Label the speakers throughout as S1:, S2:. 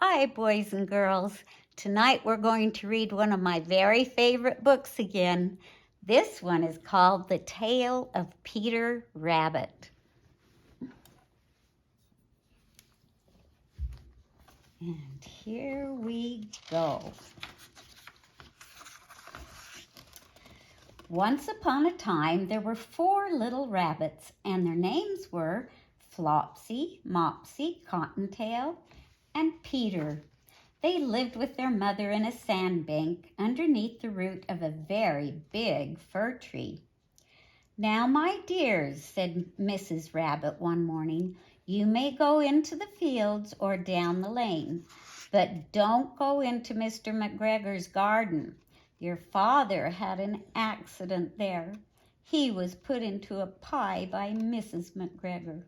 S1: Hi, boys and girls. Tonight we're going to read one of my very favorite books again. This one is called The Tale of Peter Rabbit. And here we go. Once upon a time, there were 4 little rabbits, and their names were Flopsy, Mopsy, Cottontail, and Peter. They lived with their mother in a sandbank underneath the root of a very big fir tree. "Now, my dears," said Mrs. Rabbit one morning, "you may go into the fields or down the lane, but don't go into Mr. McGregor's garden. Your father had an accident there. He was put into a pie by Mrs. McGregor.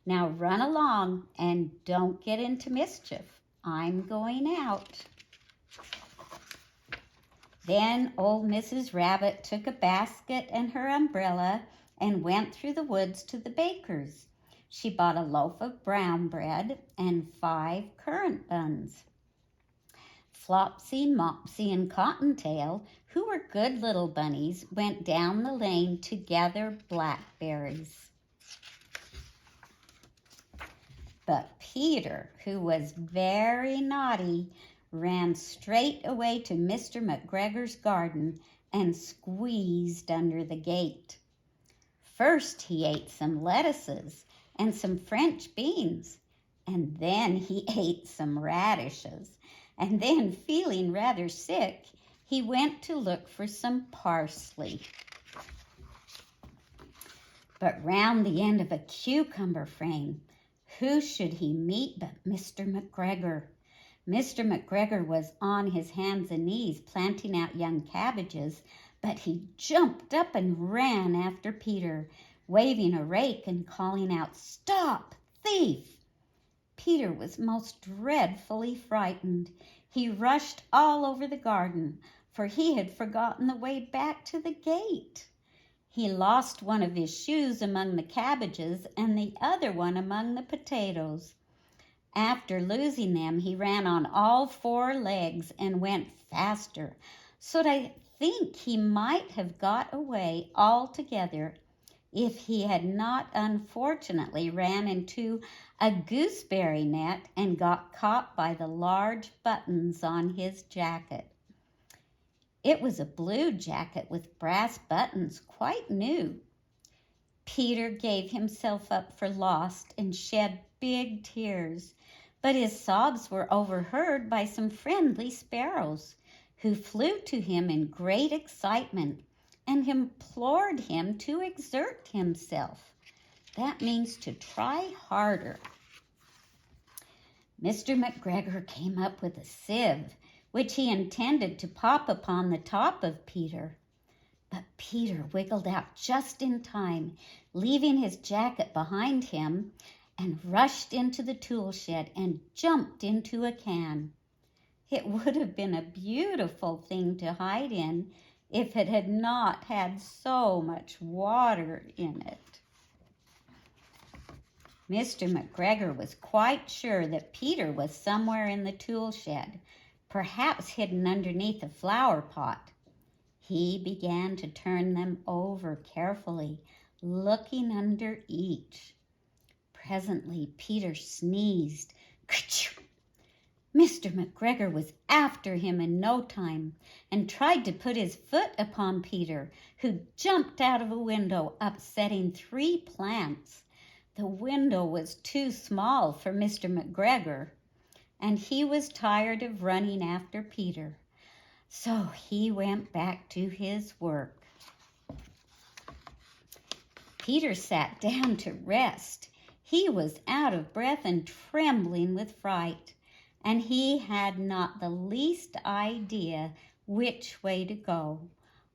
S1: Now run along and don't get into mischief. I'm going out." Then old Mrs. Rabbit took a basket and her umbrella and went through the woods to the baker's. She bought a loaf of brown bread and 5 currant buns. Flopsy, Mopsy, and Cottontail, who were good little bunnies, went down the lane to gather blackberries. But Peter, who was very naughty, ran straight away to Mr. McGregor's garden and squeezed under the gate. First he ate some lettuces and some French beans, and then he ate some radishes, and then, feeling rather sick, he went to look for some parsley. But round the end of a cucumber frame, who should he meet but Mr. McGregor? Mr. McGregor was on his hands and knees planting out young cabbages, but he jumped up and ran after Peter, waving a rake and calling out, "Stop, thief!" Peter was most dreadfully frightened. He rushed all over the garden, for he had forgotten the way back to the gate. He lost one of his shoes among the cabbages and the other one among the potatoes. After losing them, he ran on all 4 legs and went faster, so that I think he might have got away altogether if he had not unfortunately ran into a gooseberry net and got caught by the large buttons on his jacket. It was a blue jacket with brass buttons, quite new. Peter gave himself up for lost and shed big tears, but his sobs were overheard by some friendly sparrows, who flew to him in great excitement and implored him to exert himself. That means to try harder. Mr. McGregor came up with a sieve, which he intended to pop upon the top of Peter. But Peter wiggled out just in time, leaving his jacket behind him, and rushed into the tool shed and jumped into a can. It would have been a beautiful thing to hide in if it had not had so much water in it. Mr. McGregor was quite sure that Peter was somewhere in the tool shed, perhaps hidden underneath a flower pot. He began to turn them over carefully, looking under each. Presently, Peter sneezed. "Kerchoo!" Mr. McGregor was after him in no time and tried to put his foot upon Peter, who jumped out of a window, upsetting 3 plants. The window was too small for Mr. McGregor, and he was tired of running after Peter, so he went back to his work. Peter sat down to rest. He was out of breath and trembling with fright, and he had not the least idea which way to go.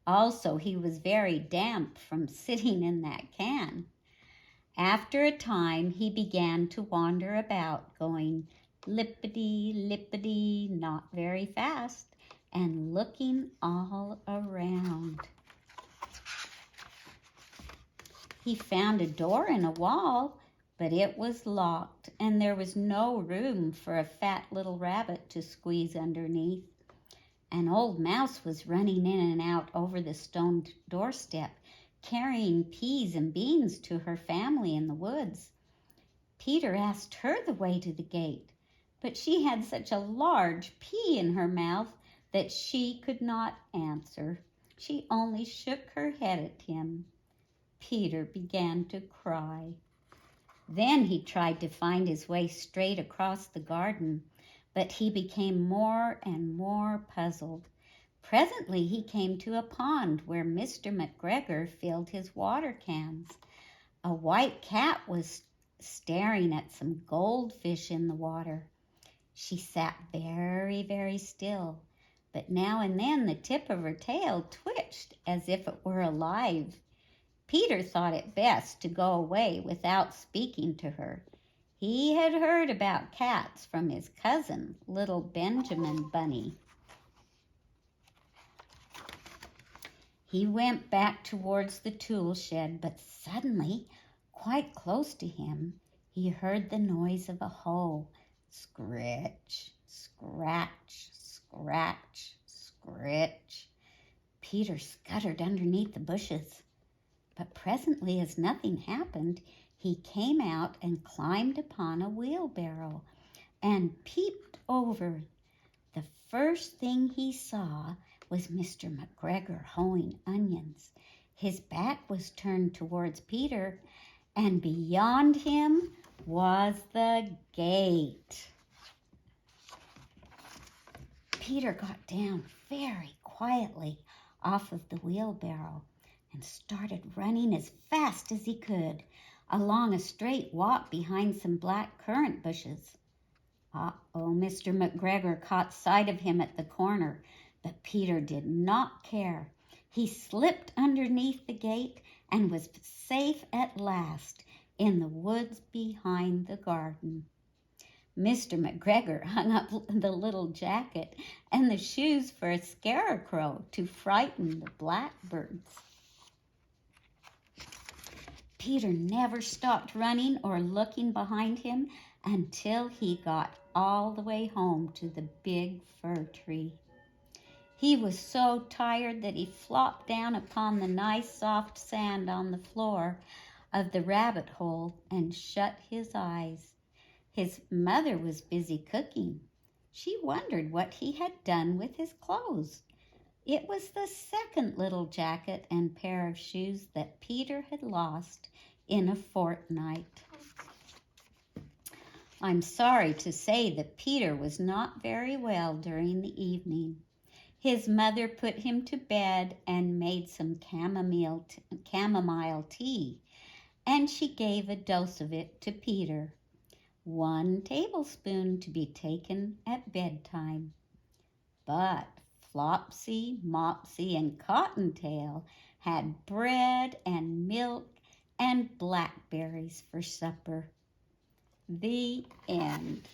S1: Also, he was very damp from sitting in that can. After a time, he began to wander about, going lippity, lippity, not very fast, and looking all around. He found a door in a wall, but it was locked, and there was no room for a fat little rabbit to squeeze underneath. An old mouse was running in and out over the stone doorstep, carrying peas and beans to her family in the woods. Peter asked her the way to the gate, but she had such a large pea in her mouth that she could not answer. She only shook her head at him. Peter began to cry. Then he tried to find his way straight across the garden, but he became more and more puzzled. Presently he came to a pond where Mr. McGregor filled his water cans. A white cat was staring at some goldfish in the water. She sat very, very still, but now and then the tip of her tail twitched as if it were alive. Peter thought it best to go away without speaking to her. He had heard about cats from his cousin, little Benjamin Bunny. He went back towards the tool shed, but suddenly, quite close to him, he heard the noise of a hoe. Scritch, scratch, scratch, scritch. Peter scuttered underneath the bushes. But presently, as nothing happened, he came out and climbed upon a wheelbarrow and peeped over. The first thing he saw was Mr. McGregor hoeing onions. His back was turned towards Peter, and beyond him was the gate. Peter got down very quietly off of the wheelbarrow and started running as fast as he could along a straight walk behind some black currant bushes. Mr. McGregor caught sight of him at the corner, but Peter did not care. He slipped underneath the gate and was safe at last in the woods behind the garden. Mr. McGregor hung up the little jacket and the shoes for a scarecrow to frighten the blackbirds. Peter never stopped running or looking behind him until he got all the way home to the big fir tree. He was so tired that he flopped down upon the nice soft sand on the floor of the rabbit hole and shut his eyes. His mother was busy cooking. She wondered what he had done with his clothes. It was the second little jacket and pair of shoes that Peter had lost in a fortnight. I'm sorry to say that Peter was not very well during the evening. His mother put him to bed and made some chamomile tea, and she gave a dose of it to Peter. 1 tablespoon to be taken at bedtime. But Flopsy, Mopsy, and Cottontail had bread and milk and blackberries for supper. The end.